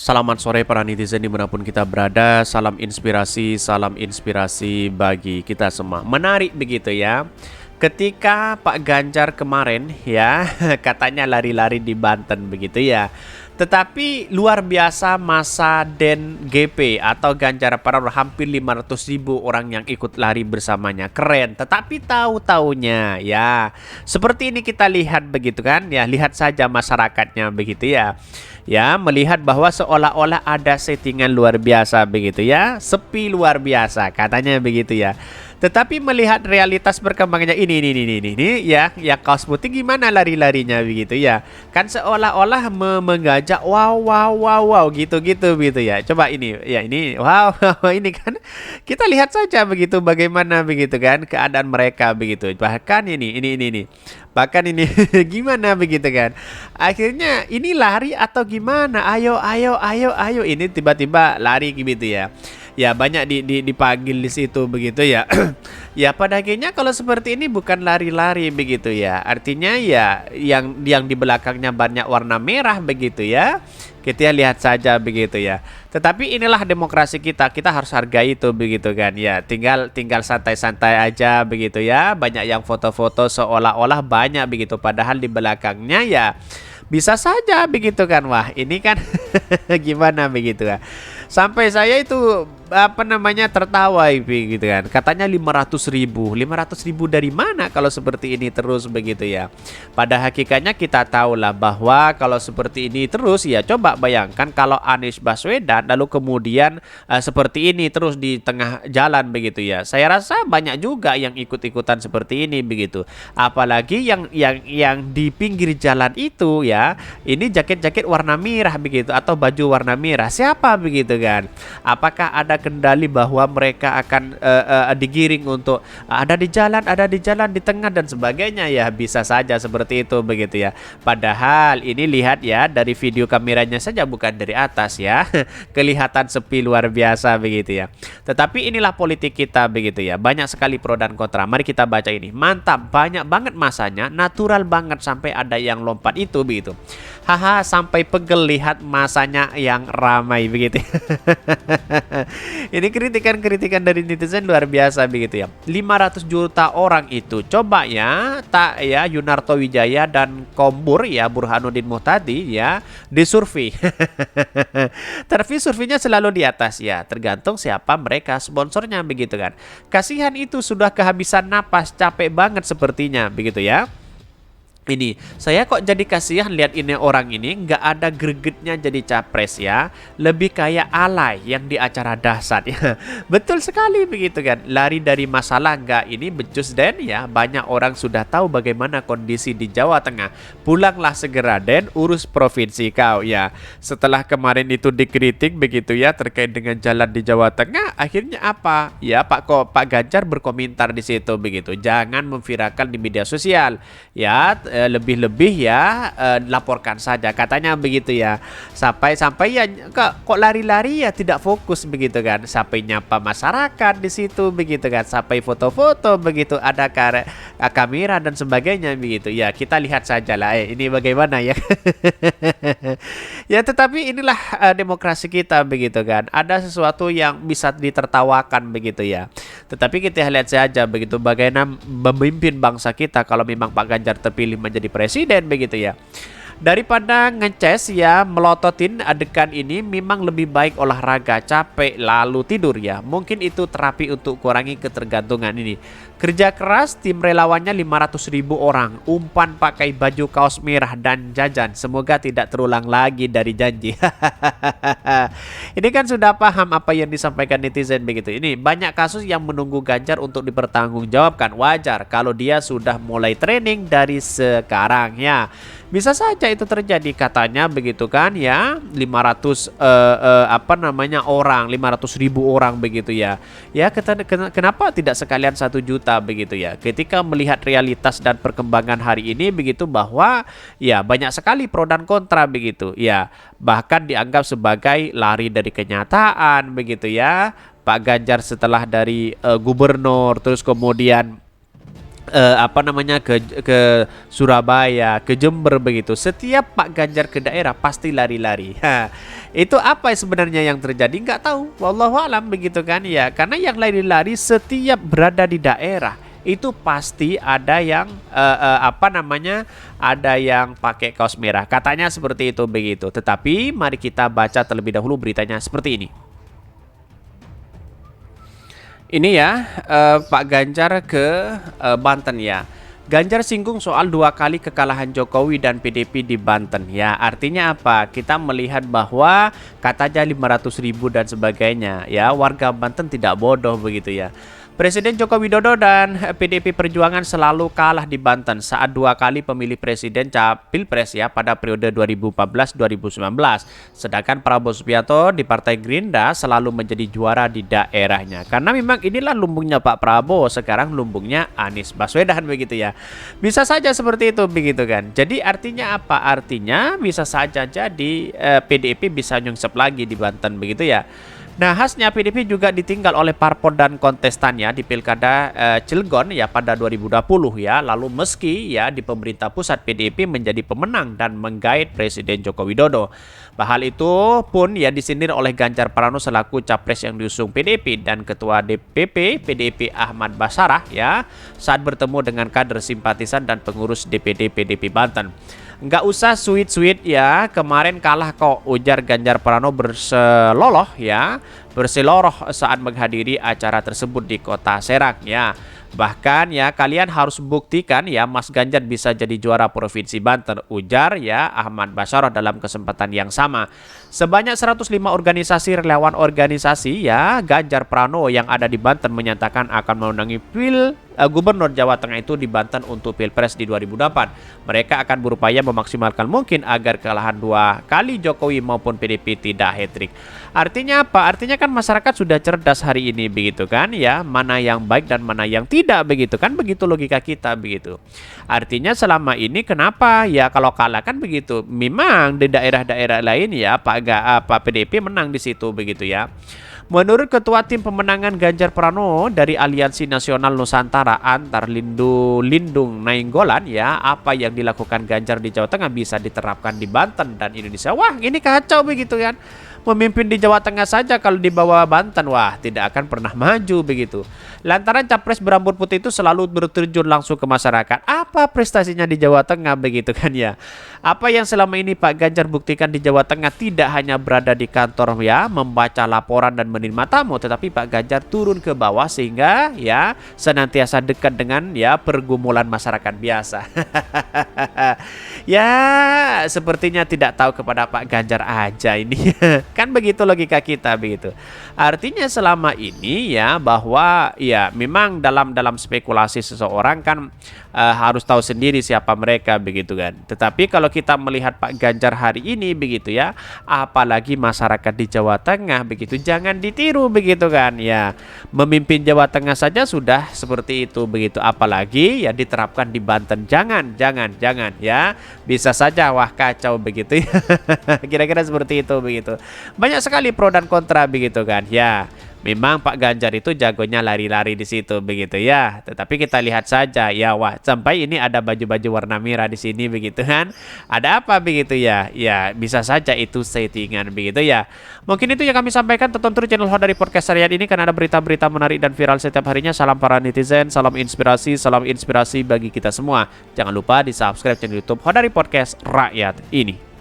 Selamat sore para netizen dimanapun kita berada. Salam inspirasi bagi kita semua. Menarik begitu ya. Ketika Pak Ganjar kemarin ya katanya lari-lari di Banten begitu ya. Tetapi luar biasa masa Den GP atau Ganjar Pranowo, hampir 500.000 orang yang ikut lari bersamanya. Keren. Tetapi tahu-taunya ya seperti ini kita lihat begitu kan ya. Lihat saja masyarakatnya begitu ya. Ya, melihat bahwa seolah-olah ada settingan luar biasa begitu ya, sepi luar biasa katanya begitu ya. Tetapi melihat realitas perkembangannya ini ya, yang kaos putih gimana lari-larinya begitu ya. Kan seolah-olah mengajak wow gitu-gitu gitu ya. Coba ini ya, ini wow ini kan kita lihat saja begitu bagaimana begitu kan keadaan mereka begitu. Bahkan ini. Bahkan ini gimana begitu kan. Akhirnya ini lari atau gimana? Ayo. Ini tiba-tiba lari gitu ya. Ya banyak dipanggil di situ begitu ya. Ya pada akhirnya kalau seperti ini bukan lari-lari begitu ya. Artinya ya yang di belakangnya banyak warna merah begitu ya. Kita lihat saja begitu ya. Tetapi inilah demokrasi kita. Kita harus hargai itu begitu kan ya. Tinggal santai-santai aja begitu ya. Banyak yang foto-foto seolah-olah banyak begitu, padahal di belakangnya ya bisa saja begitu kan. Wah, ini kan gimana begitu kan. Sampai saya itu apa namanya tertawa gitu kan. Katanya 500.000 dari mana kalau seperti ini terus begitu ya. Pada hakikatnya kita tahulah bahwa kalau seperti ini terus ya, coba bayangkan kalau Anies Baswedan lalu kemudian seperti ini terus di tengah jalan begitu ya. Saya rasa banyak juga yang ikut-ikutan seperti ini begitu. Apalagi yang di pinggir jalan itu ya, ini jaket-jaket warna merah begitu atau baju warna merah. Siapa begitu kan? Apakah ada kendali bahwa mereka akan digiring untuk ada di jalan di tengah dan sebagainya ya, bisa saja seperti itu begitu ya. Padahal ini lihat ya dari video kameranya saja, bukan dari atas ya. Kelihatan sepi luar biasa begitu ya. Tetapi inilah politik kita begitu ya. Banyak sekali pro dan kontra. Mari kita baca ini. Mantap, banyak banget masanya, natural banget sampai ada yang lompat itu begitu. Haha, sampai pegel lihat masanya yang ramai begitu. Ini kritikan dari netizen luar biasa begitu ya. 500 juta orang itu, coba ya, tak ya Yunarto Wijaya dan Kombur ya, Burhanuddin Muhtadi ya, disurvei. Tapi surveinya selalu di atas ya, tergantung siapa mereka sponsornya begitu kan. Kasihan itu sudah kehabisan napas, capek banget sepertinya begitu ya. Ini saya kok jadi kasihan lihat ini orang ini nggak ada gregetnya jadi capres ya, lebih kayak alay yang di acara dahsyat ya. Betul sekali begitu kan, lari dari masalah nggak ini becus Den ya. Banyak orang sudah tahu bagaimana kondisi di Jawa Tengah, pulanglah segera Den, urus provinsi kau ya. Setelah kemarin itu dikritik begitu ya terkait dengan jalan di Jawa Tengah, akhirnya apa ya, Pak Ganjar berkomentar di situ begitu, jangan memviralkan di media sosial ya. Lebih-lebih ya laporkan saja katanya begitu ya. Sampai ya kok lari-lari ya, tidak fokus begitu kan. Sampai nyapa masyarakat di situ begitu kan. Sampai foto-foto begitu, ada kamera dan sebagainya begitu. Ya kita lihat saja lah ini bagaimana ya. Ya tetapi inilah demokrasi kita begitu kan. Ada sesuatu yang bisa ditertawakan begitu ya. Tetapi kita lihat saja begitu bagaimana memimpin bangsa kita kalau memang Pak Ganjar terpilih menjadi presiden begitu ya. Daripada ngeces ya, melototin adegan ini, memang lebih baik olahraga, capek lalu tidur ya. Mungkin itu terapi untuk kurangi ketergantungan ini. Kerja keras, tim relawannya 500.000 orang, umpan pakai baju kaos merah dan jajan. Semoga tidak terulang lagi dari janji. Ini kan sudah paham apa yang disampaikan netizen begitu. Ini banyak kasus yang menunggu Ganjar untuk dipertanggungjawabkan. Wajar kalau dia sudah mulai training dari sekarang ya. Bisa saja itu terjadi katanya begitu kan ya. 500 orang, 500.000 orang begitu ya. Ya kenapa tidak sekalian 1 juta begitu ya. Ketika melihat realitas dan perkembangan hari ini begitu, bahwa ya banyak sekali pro dan kontra begitu ya. Bahkan dianggap sebagai lari dari kenyataan begitu ya. Pak Ganjar setelah dari gubernur terus kemudian ke Surabaya, ke Jember begitu. Setiap Pak Ganjar ke daerah pasti lari-lari. Itu apa sebenarnya yang terjadi? Nggak tahu. Wallahu alam begitu kan ya. Karena yang lari-lari setiap berada di daerah itu pasti ada yang ada yang pakai kaos merah. Katanya seperti itu begitu. Tetapi mari kita baca terlebih dahulu beritanya seperti ini. Ini ya, Pak Ganjar ke Banten ya. Ganjar singgung soal 2 kali kekalahan Jokowi dan PDP di Banten ya. Artinya apa? Kita melihat bahwa katanya 500.000 dan sebagainya ya. Warga Banten tidak bodoh begitu ya. Presiden Joko Widodo dan PDP Perjuangan selalu kalah di Banten saat 2 kali pemilih presiden Pilpres ya pada periode 2014-2019. Sedangkan Prabowo Subianto di Partai Gerindra selalu menjadi juara di daerahnya. Karena memang inilah lumbungnya Pak Prabowo, sekarang lumbungnya Anies Baswedan begitu ya. Bisa saja seperti itu begitu kan. Jadi artinya apa? Artinya bisa saja jadi PDP bisa nyungsep lagi di Banten begitu ya. Nah, khasnya PDP juga ditinggal oleh parpol dan kontestannya di Pilkada Cilegon ya pada 2020 ya. Lalu meski ya di pemerintah pusat PDP menjadi pemenang dan menggait Presiden Joko Widodo. Hal itu pun ya disindir oleh Ganjar Pranowo selaku capres yang diusung PDP dan Ketua DPP PDP Ahmad Basarah ya saat bertemu dengan kader simpatisan dan pengurus DPD PDP Banten. Nggak usah sweet-sweet ya, kemarin kalah kok, ujar Ganjar Pranowo berseloroh saat menghadiri acara tersebut di Kota Serang ya. Bahkan ya kalian harus buktikan ya Mas Ganjar bisa jadi juara Provinsi Banten, ujar ya Ahmad Basarah dalam kesempatan yang sama. Sebanyak 105 organisasi relawan organisasi ya Ganjar Pranowo yang ada di Banten menyatakan akan memenangi Gubernur Jawa Tengah itu di Banten untuk Pilpres di 2024. Mereka akan berupaya memaksimalkan mungkin agar kekalahan 2 kali Jokowi maupun PDP tidak hat-trick. Artinya apa? Artinya kan masyarakat sudah cerdas hari ini begitu kan ya, mana yang baik dan mana yang tidak begitu kan, begitu logika kita begitu. Artinya selama ini kenapa ya kalau kalah kan begitu. Memang di daerah-daerah lain ya Pak PDP menang di situ begitu ya. Menurut Ketua Tim Pemenangan Ganjar Pranowo dari Aliansi Nasional Nusantara Antar Lindung Nainggolan ya, apa yang dilakukan Ganjar di Jawa Tengah bisa diterapkan di Banten dan Indonesia. Wah, ini kacau begitu kan. Memimpin di Jawa Tengah saja kalau dibawa Banten, wah tidak akan pernah maju begitu. Lantaran capres berambut putih itu selalu berterjun langsung ke masyarakat. Apa prestasinya di Jawa Tengah begitu kan ya? Apa yang selama ini Pak Ganjar buktikan di Jawa Tengah tidak hanya berada di kantor ya, membaca laporan dan menerima tamu, tetapi Pak Ganjar turun ke bawah sehingga ya senantiasa dekat dengan ya pergumulan masyarakat biasa. Ya, sepertinya tidak tahu kepada Pak Ganjar aja ini. Kan begitu logika kita begitu. Artinya selama ini ya bahwa ya memang dalam spekulasi seseorang kan harus tahu sendiri siapa mereka begitu kan. Tetapi kalau kita melihat Pak Ganjar hari ini begitu ya, apalagi masyarakat di Jawa Tengah begitu, jangan ditiru begitu kan ya. Memimpin Jawa Tengah saja sudah seperti itu begitu, apalagi ya diterapkan di Banten. Jangan ya. Bisa saja wah kacau begitu ya. Kira-kira seperti itu begitu. Banyak sekali pro dan kontra begitu kan ya. Memang Pak Ganjar itu jagonya lari-lari di situ begitu ya. Tetapi kita lihat saja ya, wah sampai ini ada baju-baju warna merah di sini begitu kan. Ada apa begitu ya? Ya bisa saja itu settingan begitu ya. Mungkin itu yang kami sampaikan. Tonton terus channel Hodari Podcast Harian ini karena ada berita-berita menarik dan viral setiap harinya. Salam para netizen, salam inspirasi bagi kita semua. Jangan lupa di subscribe channel YouTube Hodari Podcast Rakyat ini.